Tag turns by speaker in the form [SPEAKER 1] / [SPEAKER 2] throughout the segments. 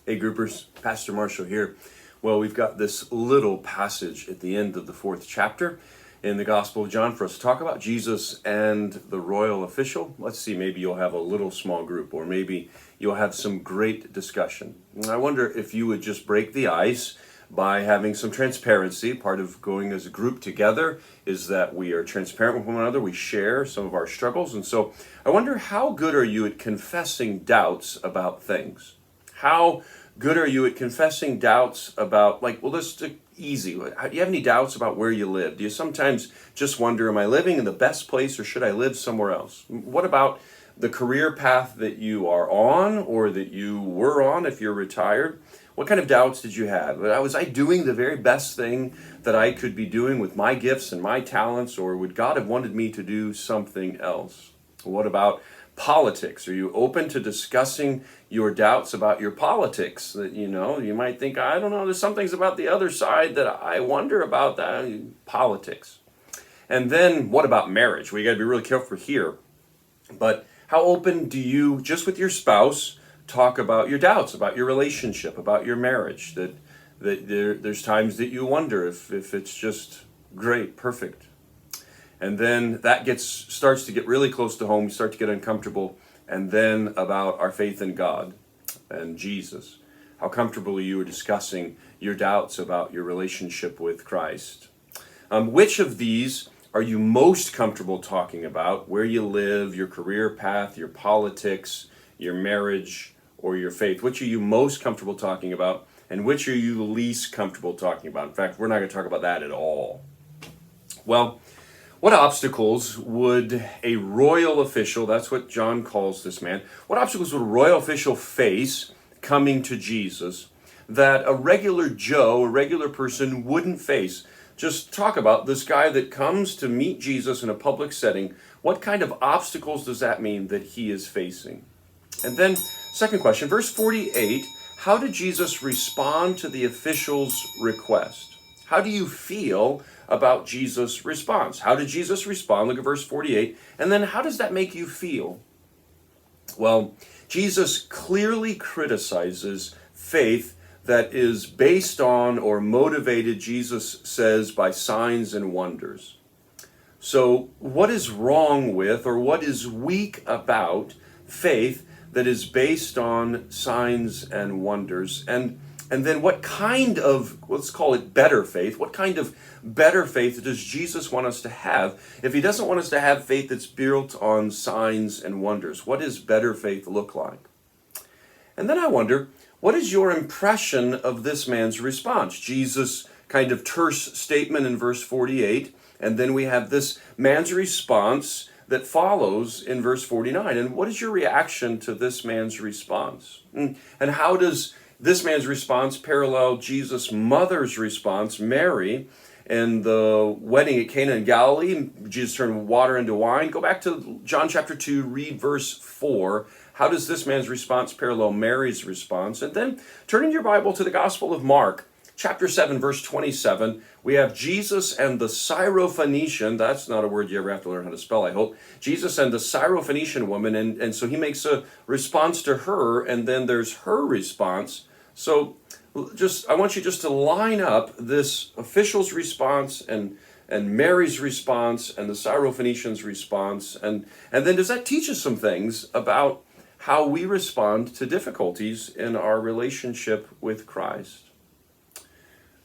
[SPEAKER 1] Hey groupers, Pastor Marshall here. Well, we've got this little passage at the end of the 4th chapter in the Gospel of John for us to talk about Jesus and the royal official. Let's see, maybe you'll have a little small group, or maybe you'll have some great discussion. And I wonder if you would just break the ice by having some transparency. Part of going as a group together is that we are transparent with one another, we share some of our struggles. And so I wonder, how good are you at confessing doubts about things? How good are you at confessing doubts about, let's do easy. Do you have any doubts about where you live? Do you sometimes just wonder, am I living in the best place or should I live somewhere else? What about the career path that you are on or that you were on if you're retired? What kind of doubts did you have? Was I doing the very best thing that I could be doing with my gifts and my talents, or would God have wanted me to do something else? What about politics? Are you open to discussing your doubts about your politics? That you might think, I don't know, there's some things about the other side that I wonder about that politics. And then what about marriage? We got to be really careful here. But how open do you, just with your spouse, talk about your doubts about your relationship, about your marriage? That there's times that you wonder if it's just great, perfect. And then that starts to get really close to home. You start to get uncomfortable. And then about our faith in God and Jesus. How comfortable you are discussing your doubts about your relationship with Christ. Which of these are you most comfortable talking about? Where you live, your career path, your politics, your marriage, or your faith? Which are you most comfortable talking about? And which are you least comfortable talking about? In fact, we're not going to talk about that at all. Well, what obstacles would a royal official, that's what John calls this man, what obstacles would a royal official face coming to Jesus that a regular Joe, a regular person, wouldn't face? Just talk about this guy that comes to meet Jesus in a public setting. What kind of obstacles does that mean that he is facing? And then, second question, verse 48, how did Jesus respond to the official's request? How do you feel about Jesus' response? How did Jesus respond? Look at verse 48. And then how does that make you feel? Well, Jesus clearly criticizes faith that is based on or motivated, Jesus says, by signs and wonders. So what is wrong with, or what is weak about faith that is based on signs and wonders? And then what kind of, let's call it better faith, what kind of better faith does Jesus want us to have if he doesn't want us to have faith that's built on signs and wonders? What does better faith look like? And then I wonder, what is your impression of this man's response? Jesus' kind of terse statement in verse 48, and then we have this man's response that follows in verse 49. And what is your reaction to this man's response? And how does this man's response parallel Jesus' mother's response, Mary, and the wedding at Cana in Galilee? Jesus turned water into wine. Go back to John chapter 2, read verse 4. How does this man's response parallel Mary's response? And then turn in your Bible to the Gospel of Mark, chapter 7, verse 27. We have Jesus and the Syrophoenician. That's not a word you ever have to learn how to spell, I hope. Jesus and the Syrophoenician woman. And so he makes a response to her, and then there's her response. So I want you just to line up this official's response and Mary's response and the Syrophoenician's response. And then does that teach us some things about how we respond to difficulties in our relationship with Christ?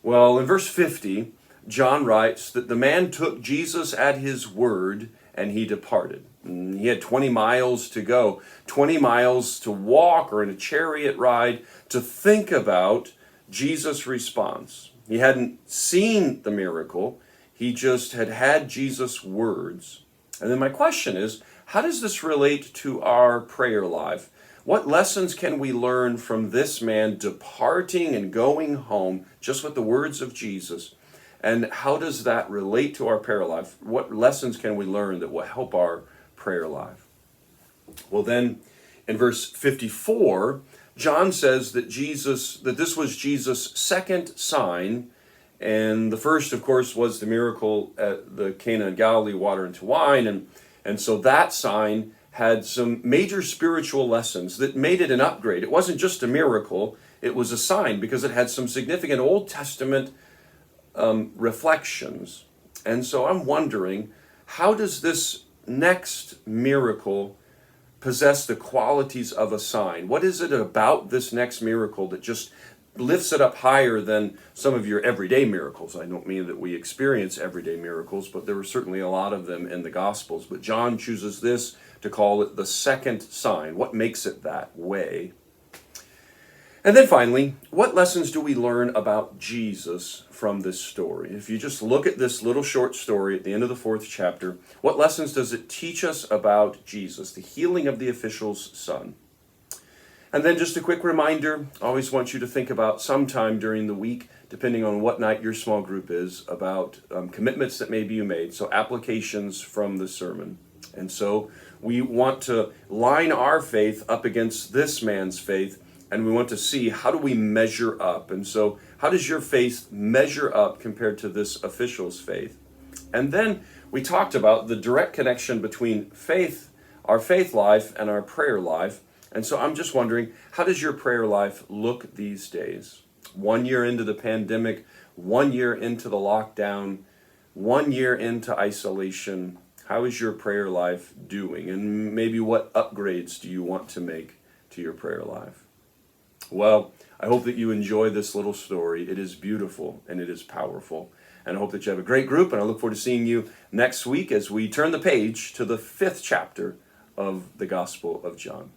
[SPEAKER 1] Well, in verse 50, John writes that the man took Jesus at his word and he departed. He had 20 miles to go, 20 miles to walk or in a chariot ride to think about Jesus' response. He hadn't seen the miracle. He just had Jesus' words. And then my question is, how does this relate to our prayer life? What lessons can we learn from this man departing and going home just with the words of Jesus? And how does that relate to our prayer life? What lessons can we learn that will help our prayer life? Well, then in verse 54, John says that this was Jesus' second sign. And the first, of course, was the miracle at the Cana in Galilee, water into wine. And so that sign had some major spiritual lessons that made it an upgrade. It wasn't just a miracle. it was a sign because it had some significant Old Testament reflections. And so I'm wondering, how does this next miracle possess the qualities of a sign? What is it about this next miracle that just lifts it up higher than some of your everyday miracles? I don't mean that we experience everyday miracles, but there were certainly a lot of them in the Gospels. But John chooses this to call it the second sign. What makes it that way? And then finally, what lessons do we learn about Jesus from this story? If you just look at this little short story at the end of the 4th chapter, what lessons does it teach us about Jesus, the healing of the official's son? And then just a quick reminder, I always want you to think about sometime during the week, depending on what night your small group is, about commitments that maybe you made, so applications from the sermon. And so we want to line our faith up against this man's faith, and we want to see, how do we measure up? And so how does your faith measure up compared to this official's faith? And then we talked about the direct connection between faith, our faith life, and our prayer life. And so I'm just wondering, how does your prayer life look these days? 1 year into the pandemic, 1 year into the lockdown, 1 year into isolation, how is your prayer life doing? And maybe what upgrades do you want to make to your prayer life? Well, I hope that you enjoy this little story. It is beautiful and it is powerful. And I hope that you have a great group, and I look forward to seeing you next week as we turn the page to the 5th chapter of the Gospel of John.